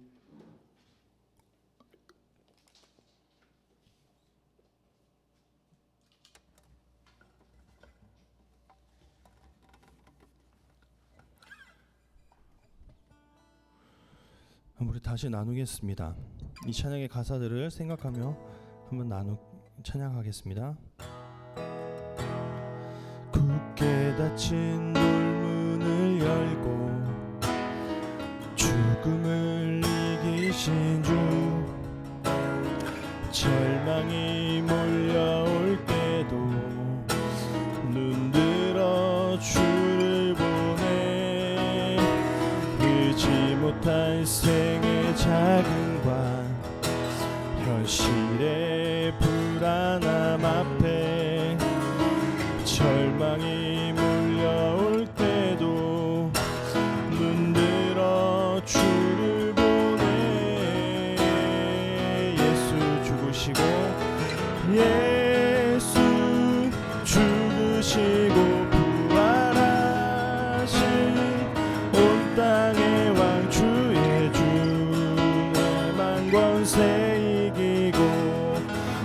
[SPEAKER 1] 다시 나누겠습니다. 이 찬양의 가사들을 생각하며 한번 찬양하겠습니다. 굳게 닫힌 돌문을 열고 죽음을 이기신 주, 절망이 몰려올 때도 눈 들어 주를 보내. 의지 못한 생의 자금과 현실의 불안함 앞에 절망이 몰려올 때도 눈 들어 주를 보내. 예수 죽으시고 부활하신 온 땅의 왕 주의 주, 만 권세 이기고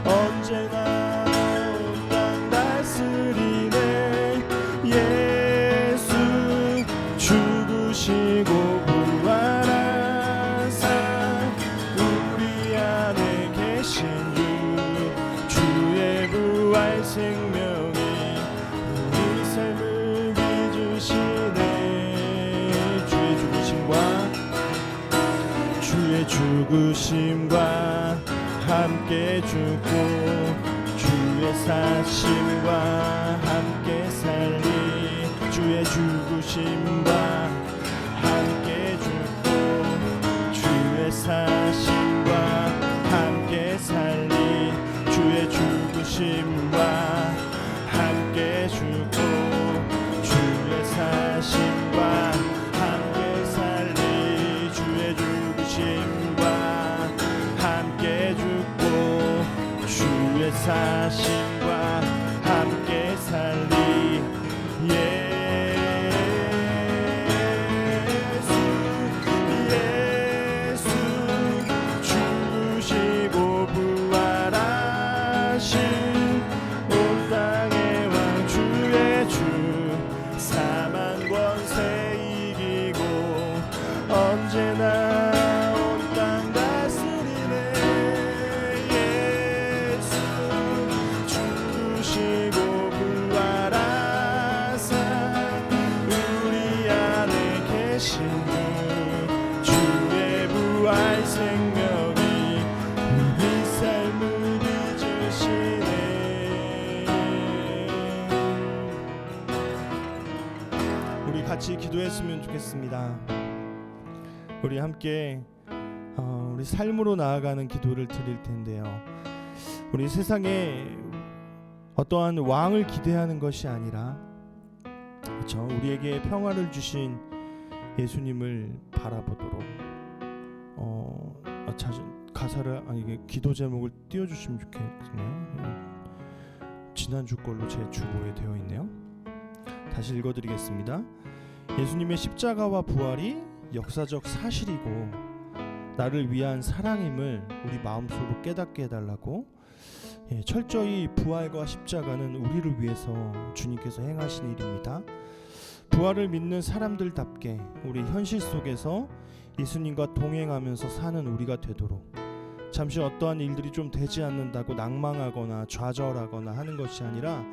[SPEAKER 1] 언제나 온 땅 다스리네. 예수 죽으시고 부활하사 우리 안에 계신 주, 주의 부활 생명이 우리 삶을 빚으시네. 주의 죽으심과 함께 죽고 주의 사심과 함께 살리. 주의 죽으심과 함께 죽고 주의 사심과 함께 살리. 주의 죽으심과 함께 죽고 주의 사심과 함께 살리. 주의 죽으심과 함께 죽고 주의 사심과 함께 살리. 예수 죽으시고 부활하신 온 땅의 왕 주의 주, 사망 권세 이기고 언제나 온 땅 다스리네. 예수 죽으시고 부활하사 우리 안에 계신 주, 주의 부활 생명이 우리 삶을 빚으시네. 우리 같이 기도했으면 좋겠습니다. 우리 함께 우리 삶으로 나아가는 기도를 드릴 텐데요. 우리 세상에 어떠한 왕을 기대하는 것이 아니라, 그렇죠? 우리에게 평화를 주신 예수님을 바라보도록 가사를 이게 기도 제목을 띄워주시면 좋겠네요. 지난주 걸로 제 주보에 되어 있네요. 다시 읽어드리겠습니다. 예수님의 십자가와 부활이 역사적 사실이고 나를 위한 사랑임을 우리 마음속으로 깨닫게 해달라고. 철저히 부활과 십자가는 우리를 위해서 주님께서 행하신 일입니다. 부활을 믿는 사람들답게 우리 현실 속에서 예수님과 동행하면서 사는 우리가 되도록, 잠시 어떠한 일들이 좀 되지 않는다고 낭망하거나 좌절하거나 하는 것이 아니라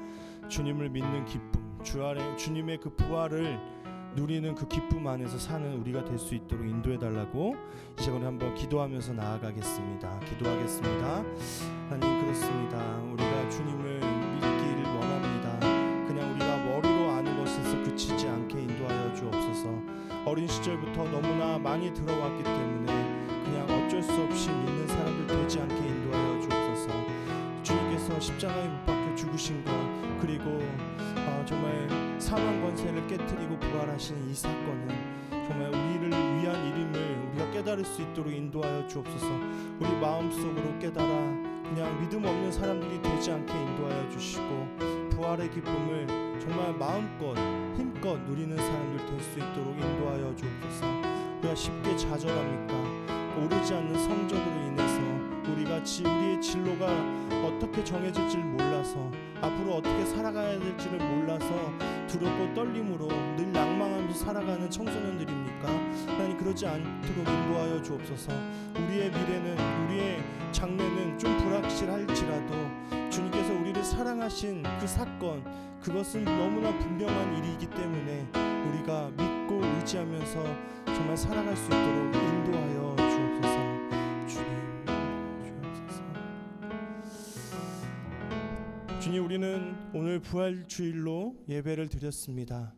[SPEAKER 1] 주님을 믿는 기쁨, 주 안에 주님의 그 부활을 누리는 그 기쁨 안에서 사는 우리가 될 수 있도록 인도해달라고 이 시간에 한번 기도하면서 나아가겠습니다. 기도하겠습니다. 하나님, 그렇습니다. 우리가 주님을 믿기를 원합니다. 그냥 우리가 머리로 아는 것에서 그치지 않게 인도하여 주옵소서. 어린 시절부터 너무나 많이 들어왔기 때문에 그냥 어쩔 수 없이 믿는 사람들 되지 않게 인도하여 주옵소서. 주님께서 십자가에 못 박혀 죽으신 것, 그리고 정말 사망 권세를 깨뜨리고 부활하신 이 사건은 정말 우리를 위한 일임을 우리가 깨달을 수 있도록 인도하여 주옵소서. 우리 마음속으로 깨달아 그냥 믿음 없는 사람들이 되지 않게 인도하여 주시고, 부활의 기쁨을 정말 마음껏 힘껏 누리는 사람들 될 수 있도록 인도하여 주옵소서. 우리가 쉽게 좌절합니까? 오르지 않는 성적으로 인해서 우리가 우리의 진로가 어떻게 정해질지를 몰라서, 앞으로 어떻게 살아가야 될지를 몰라서 두렵고 떨림으로 늘 낭망하면서 살아가는 청소년들입니까? 하나님, 그러지 않도록 인도하여 주옵소서. 우리의 미래는, 우리의 장래는 좀 불확실할지라도 주님께서 우리를 사랑하신 그 사건, 그것은 너무나 분명한 일이기 때문에 우리가 믿고 의지하면서 정말 살아갈 수 있도록 인도하여 주옵소서. 주님, 우리는 오늘 부활주일로 예배를 드렸습니다.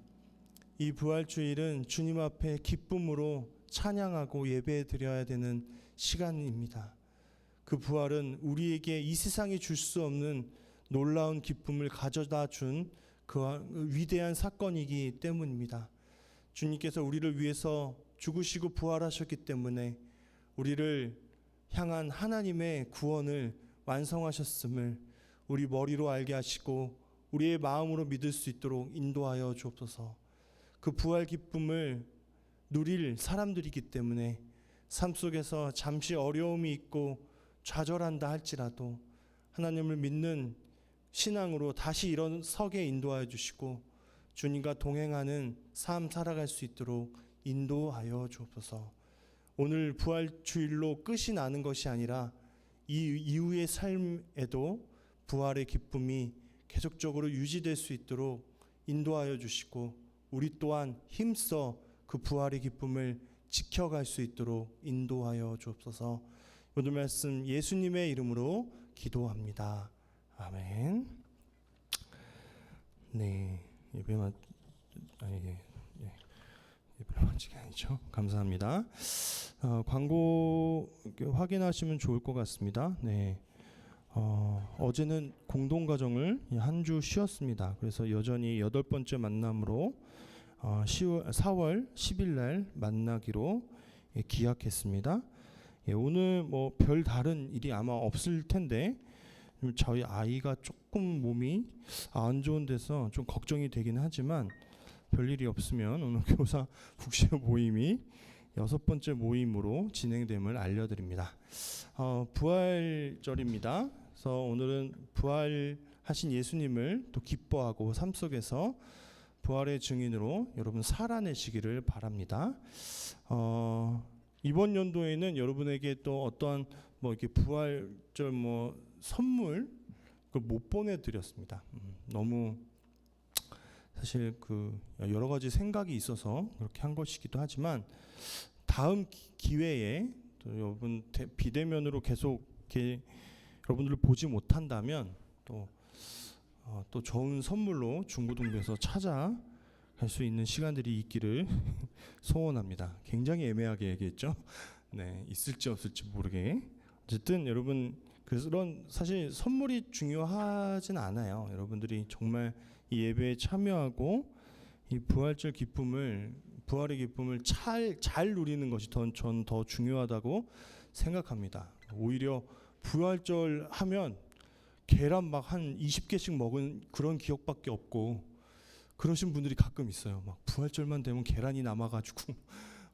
[SPEAKER 1] 이 부활주일은 주님 앞에 기쁨으로 찬양하고 예배 드려야 되는 시간입니다. 그 부활은 우리에게 이 세상이 줄 수 없는 놀라운 기쁨을 가져다 준 그 위대한 사건이기 때문입니다. 주님께서 우리를 위해서 죽으시고 부활하셨기 때문에 우리를 향한 하나님의 구원을 완성하셨음을 우리 머리로 알게 하시고 우리의 마음으로 믿을 수 있도록 인도하여 주옵소서. 그 부활 기쁨을 누릴 사람들이기 때문에 삶 속에서 잠시 어려움이 있고 좌절한다 할지라도 하나님을 믿는 신앙으로 다시 일어서게 인도하여 주시고 주님과 동행하는 삶 살아갈 수 있도록 인도하여 주옵소서. 오늘 부활주일로 끝이 나는 것이 아니라 이 이후의 삶에도 부활의 기쁨이 계속적으로 유지될 수 있도록 인도하여 주시고, 우리 또한 힘써 그 부활의 기쁨을 지켜갈 수 있도록 인도하여 주옵소서. 오늘 말씀 예수님의 이름으로 기도합니다. 아멘. 네, 예배만 예배를 마치기 아니죠. 감사합니다. 광고 확인하시면 좋을 것 같습니다. 네. 어제는 공동가정을 한 주 쉬었습니다. 그래서 여전히 8번째 만남으로 4월 10일 날 만나기로 기약했습니다. 오늘 뭐 별 다른 일이 아마 없을 텐데 저희 아이가 조금 몸이 안 좋은 데서 좀 걱정이 되긴 하지만 별일이 없으면 오늘 교사 북시어 모임이 6번째 모임으로 진행됨을 알려드립니다. 부활절입니다. 그래서 오늘은 부활하신 예수님을 또 기뻐하고 삶 속에서 부활의 증인으로 여러분 살아내시기를 바랍니다. 이번 연도에는 여러분에게 또 어떠한 뭐 이렇게 부활절 뭐 선물 못 보내드렸습니다. 너무 사실 그 여러 가지 생각이 있어서 그렇게 한 것이기도 하지만 다음 기회에 또 여러분 비대면으로 계속 이렇게 여러분들을 보지 못한다면 또 좋은 선물로 중고등부에서 찾아갈 수 있는 시간들이 있기를 소원합니다. 굉장히 애매하게 얘기했죠. 네, 있을지 없을지 모르게. 어쨌든 여러분 그런 사실 선물이 중요하진 않아요. 여러분들이 정말 이 예배에 참여하고 이 부활절 기쁨을, 부활의 기쁨을 잘 누리는 것이 전 더 중요하다고 생각합니다. 오히려 부활절 하면 계란 막 한 20개씩 먹은 그런 기억밖에 없고, 그러신 분들이 가끔 있어요. 막 부활절만 되면 계란이 남아가지고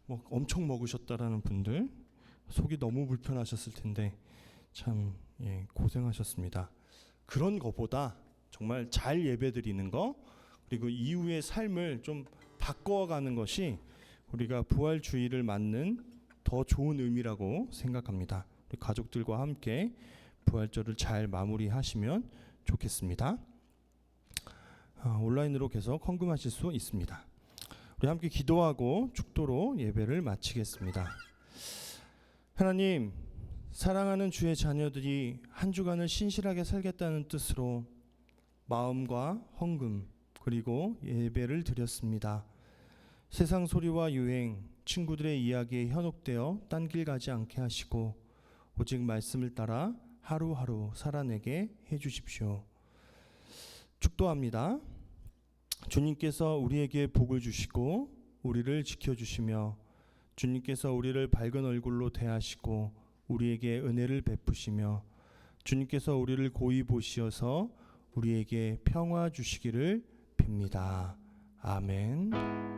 [SPEAKER 1] 막 엄청 먹으셨다라는 분들, 속이 너무 불편하셨을 텐데 참 고생하셨습니다. 그런 거보다 정말 잘 예배드리는 거, 그리고 이후의 삶을 좀 바꿔가는 것이 우리가 부활주의를 맞는 더 좋은 의미라고 생각합니다. 우리 가족들과 함께 부활절을 잘 마무리하시면 좋겠습니다. 온라인으로 계속 헌금하실 수 있습니다. 우리 함께 기도하고 축도로 예배를 마치겠습니다. 하나님, 사랑하는 주의 자녀들이 한 주간을 신실하게 살겠다는 뜻으로 마음과 헌금 그리고 예배를 드렸습니다. 세상 소리와 유행, 친구들의 이야기에 현혹되어 딴 길 가지 않게 하시고 오직 말씀을 따라 하루하루 살아내게 해주십시오. 축도합니다. 주님께서 우리에게 복을 주시고 우리를 지켜주시며 주님께서 우리를 밝은 얼굴로 대하시고 우리에게 은혜를 베푸시며 주님께서 우리를 고이 보시어서 우리에게 평화 주시기를 빕니다. 아멘.